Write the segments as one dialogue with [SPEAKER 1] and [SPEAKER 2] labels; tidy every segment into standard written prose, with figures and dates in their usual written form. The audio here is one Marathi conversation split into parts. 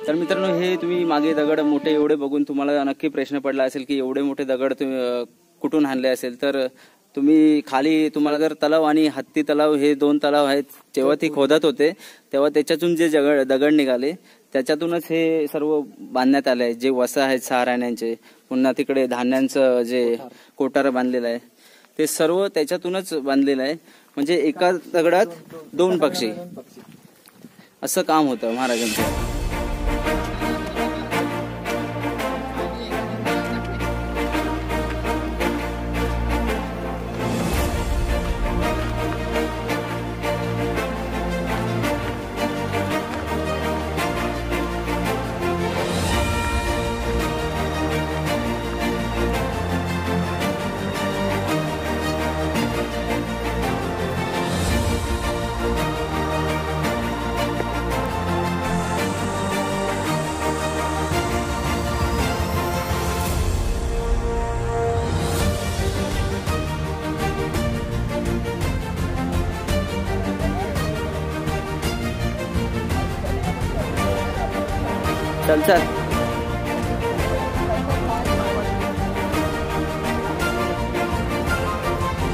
[SPEAKER 1] तर मित्रांनो, हे तुम्ही मागे दगड मोठे एवढे बघून तुम्हाला नक्की प्रश्न पडला असेल की एवढे मोठे दगड तुम्ही कुठून आणले असेल. तर तुम्ही खाली तुम्हाला जर तलाव आणि हत्ती तलाव हे 2 तलाव आहेत, जेव्हा ती खोदत होते तेव्हा त्याच्यातून जे दगड निघाले त्याच्यातूनच हे सर्व बांधण्यात आले आहे. जे वसा आहेत 6 राण्यांचे, पुन्हा तिकडे धान्यांचं जे कोठार बांधलेलं आहे ते सर्व त्याच्यातूनच बांधलेलं आहे. म्हणजे एका दगडात 2 पक्षी असं काम होतं महाराजांचं. चल चल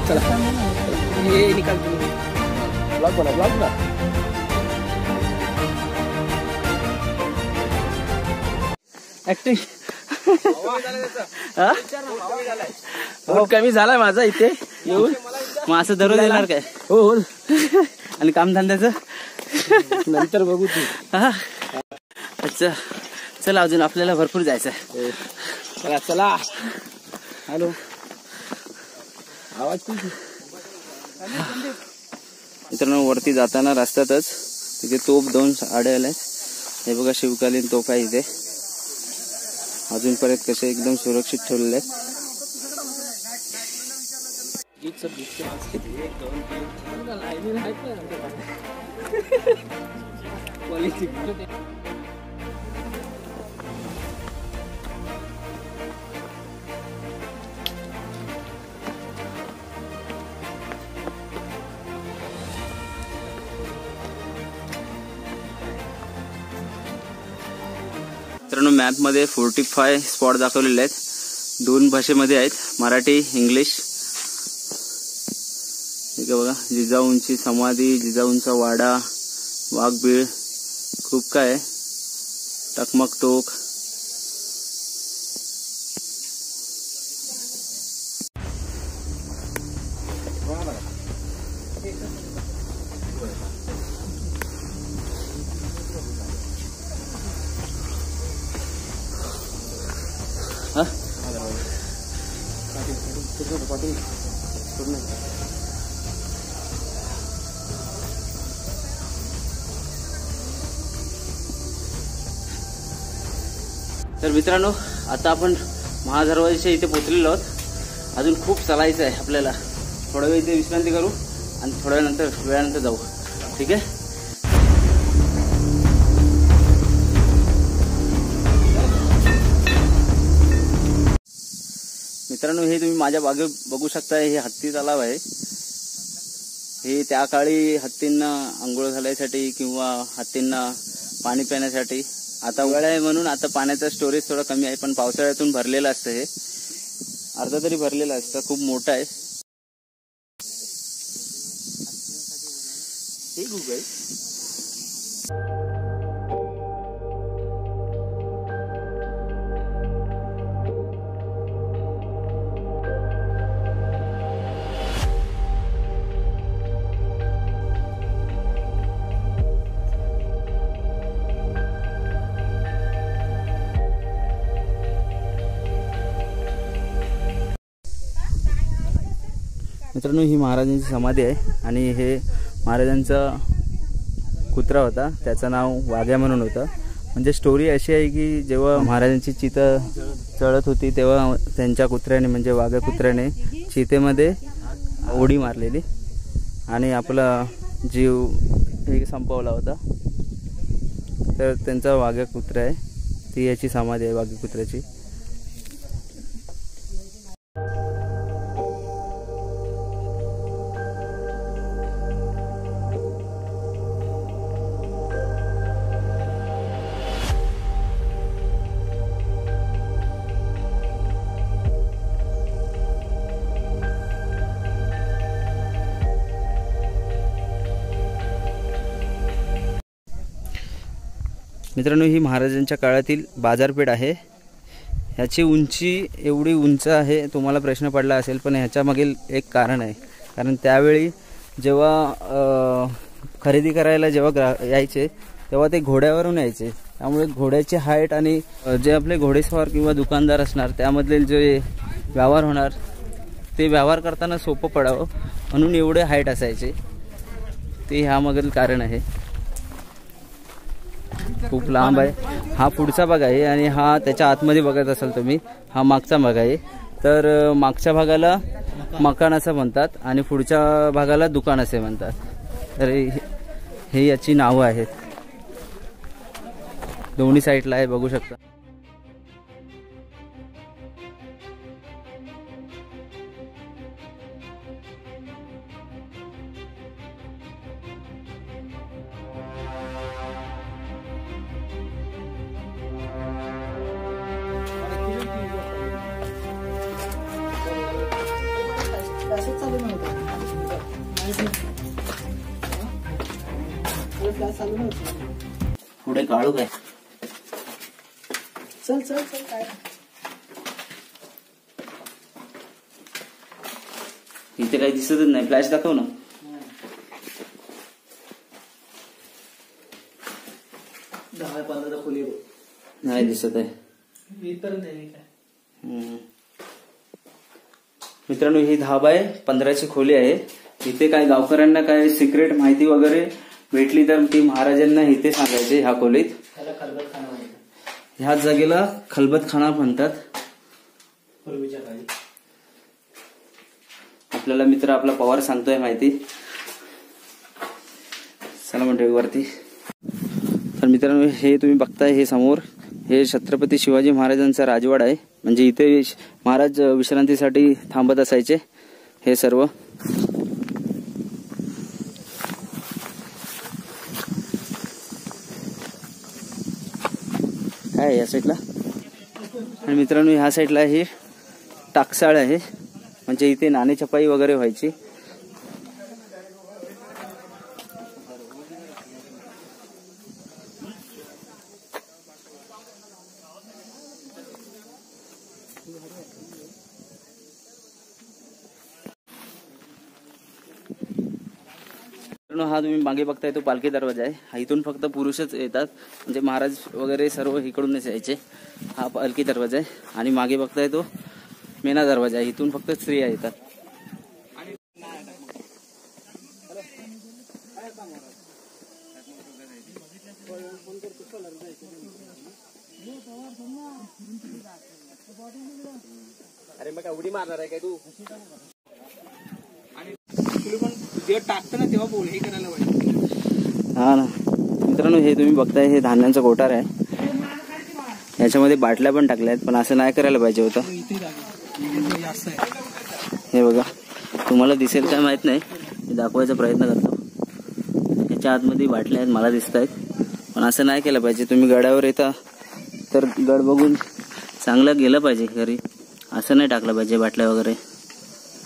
[SPEAKER 1] चला, ये निकाल ब्लॉग बना. ऍक्टिंग कमी झालाय माझा इथे येऊन. मग असं दररोज येणार काय? हो. आणि कामधंद्याचं नंतर बघू तू. हा अच्छा, चला अजून आपल्याला भरपूर जायचं आहे. चला. हॅलो, आवाज मित्रांनो, वरती जाताना रस्त्यातच तिथे तोप 2 आडे आले. हे बघा, शिवकालीन तोफ आहे इथे. अजूनपर्यंत कसे एकदम सुरक्षित ठेवलेले आहेत. मित्रांनो, मॅपमध्ये 45 स्पॉट दाखवलेले आहेत. 2 भाषेमध्ये आहेत, मराठी, इंग्लिश. ठीक आहे बघा, जिजाऊंची समाधी, जिजाऊंचा वाडा, वाघबीळ, खूप काय आहे. टकमक टोक. तर मित्रांनो, आता आपण महादरवाजाच्या इथे पोहोचलेलो आहोत. अजून खूप चालायचं आहे आपल्याला. थोडा वेळ इथे विश्रांती करू आणि थोड्या वेळानंतर जाऊ. ठीक आहे. मित्रांनो, हे तुम्ही माझ्या बागे बघू शकता. हे हत्ती तलाव आहे. हे त्या काळी हत्तींना आंघोळ घालायसाठी किंवा हत्तींना पाणी पिण्यासाठी. आता उन्हाळा आहे म्हणून आता पाण्याचा स्टोरेज थोडा कमी आहे, पण पावसाळ्यातून भरलेलं असतं. हे अर्धा तरी भरलेलं असतं. खूप मोठं आहे. हे गुगल मित्रांनो, ही महाराजांची समाधी आहे आणि हे महाराजांचा कुत्रा होता, त्याचं नाव वाघ्या म्हणून होतं. म्हणजे स्टोरी अशी आहे की जेव्हा महाराजांची चिता चढत होती तेव्हा त्यांच्या कुत्र्याने म्हणजे वाघ्या कुत्र्याने चितेमध्ये उडी मारलेली आणि आपला जीव हे संपवला होता. तर त्यांचा वाघ्या कुत्रा आहे, ती याची समाधी आहे वाघ्या कुत्र्याची. मित्रांनो, ही महाराजांच्या काळातील बाजारपेठ आहे. ह्याची उंची एवढी उंच आहे, तुम्हाला प्रश्न पडला असेल, पण ह्याच्यामागील एक कारण आहे. कारण त्यावेळी जेव्हा खरेदी करायला जेव्हा यायचे तेव्हा ते घोड्यावरून यायचे. त्यामुळे घोड्याची हाईट आणि जे आपले घोडेस्वार किंवा दुकानदार असणार त्यामधले जे व्यवहार होणार ते व्यवहार करताना सोपं पडावं म्हणून एवढे हाईट असायचे. ते ह्यामागील कारण आहे. खूप लांब आहे. हा पुढचा भाग आहे आणि हा त्याच्या आतमध्ये बघत असाल तुम्ही, हा मागचा भाग आहे. तर मागच्या भागाला मकान असं म्हणतात आणि पुढच्या भागाला दुकान असे म्हणतात. तर हे याची नावं आहेत. दोन्ही साईडला आहे, बघू शकता. पुढे काढू काय? चल चल चल. काय इथे काही दिसतच नाही. फ्लॅश दाखव ना. नाही दिसत आहे. मित्रांनो, ही 10x15ची खोली आहे. इथे काय गावकऱ्यांना काय सिक्रेट माहिती वगैरे भेटली तर ती महाराजांना इथे सांगायचे. ह्या खोलीत, ह्या जागेला खलबतखाना म्हणतात पूर्वीच्या काळी. आपल्याला मित्र आपला पवार सांगतोय माहिती. चला म्हणते वरती. तर मित्रांनो, हे तुम्ही बघताय हे समोर, हे छत्रपती शिवाजी महाराजांचा राजवाडा आहे. म्हणजे इथे महाराज विश्रांतीसाठी थांबत असायचे. हे सर्व काय या साईडला. आणि मित्रांनो, ह्या साईडला हे टाकसाळ आहे. म्हणजे इथे नाणे छपाई वगैरे व्हायची. हा तुम्ही मागे बघताय तो पालखी दरवाजा आहे. हा इथून फक्त पुरुषच येतात. म्हणजे महाराज वगैरे सर्व इकडूनच यायचे. हा पालखी दरवाजा आहे. आणि मागे बघताय तो मेना दरवाजा आहे. इथून फक्त स्त्रिया येतात.
[SPEAKER 2] अरे मग उडी मारणार आहे काय तू? जेव्हा टाकतं ना तेव्हा बोल, हे करायला पाहिजे.
[SPEAKER 1] हा ना मित्रांनो, हे तुम्ही बघताय हे धान्यांचा कोठार आहे. याच्यामध्ये बाटल्या पण टाकल्या आहेत, पण असं नाही करायला पाहिजे होतं. हे बघा, तुम्हाला दिसेल काय माहित नाही, मी दाखवायचा प्रयत्न करतो. याच्या आतमध्ये बाटल्या आहेत, मला दिसत आहेत, पण असं नाही केलं पाहिजे. तुम्ही गडावर येता तर गड बघून चांगलं गेलं पाहिजे घरी. असं नाही टाकलं पाहिजे बाटल्या वगैरे.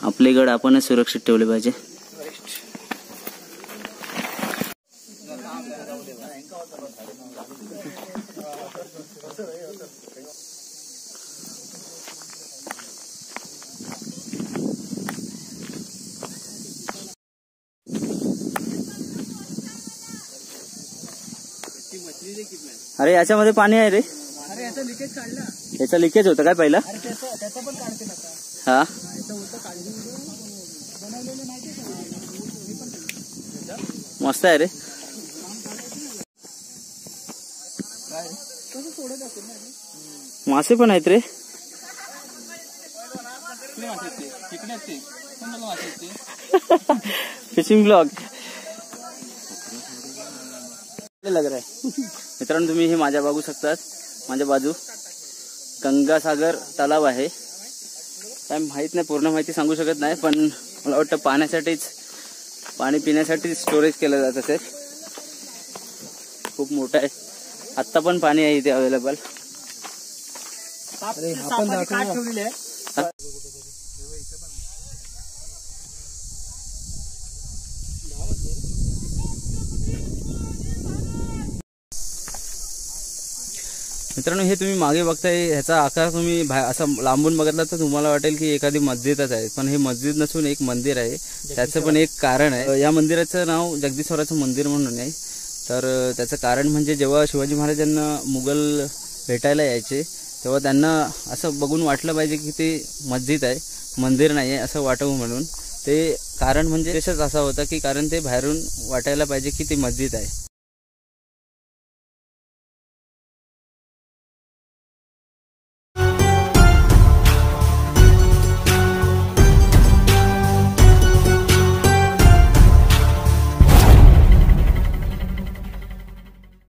[SPEAKER 1] आपले गड आपणच सुरक्षित ठेवले पाहिजे. अरे याच्यामध्ये पाणी आहे रे.
[SPEAKER 2] अरे याचा लिकेज काढला.
[SPEAKER 1] याचा लिकेज होतं काय पहिला?
[SPEAKER 2] त्याचा पण काढते नका.
[SPEAKER 1] हा मस्त आहे रे. मासे पण आहेत रे. फिशिंग ब्लॉग लग रहा है. मित्रांनो, तुम्ही हे माझ्या बघू शकतात. माझ्या बाजू गंगासागर तलाव आहे. काय माहित नाही, पूर्ण माहिती सांगू शकत नाही, पण मला वाटतं पाण्यासाठीच, पाणी पिण्यासाठी स्टोरेज केलं जात असेल. खूप मोठं आहे. आत्ता पण पाणी आहे इथे अवेलेबल. मित्रांनो, हे तुम्ही मागे बघताय, ह्याचा आकार तुम्ही असं लांबून बघितला तर तुम्हाला वाटेल की एखादी मस्जिदच आहे, पण हे मस्जिद नसून एक मंदिर आहे. त्याचं पण एक कारण आहे. या मंदिराचं नाव जगदीश्वराचं मंदिर म्हणून आहे. तर त्याचं कारण म्हणजे जेव्हा शिवाजी महाराजांना मुघल भेटायला यायचे तेव्हा त्यांना असं बघून वाटलं पाहिजे की ते मस्जिद आहे, मंदिर नाही आहे असं वाटावं म्हणून. ते कारण म्हणजे तसंच असा होता की कारण ते बाहेरून वाटायला पाहिजे की ते मस्जिद आहे.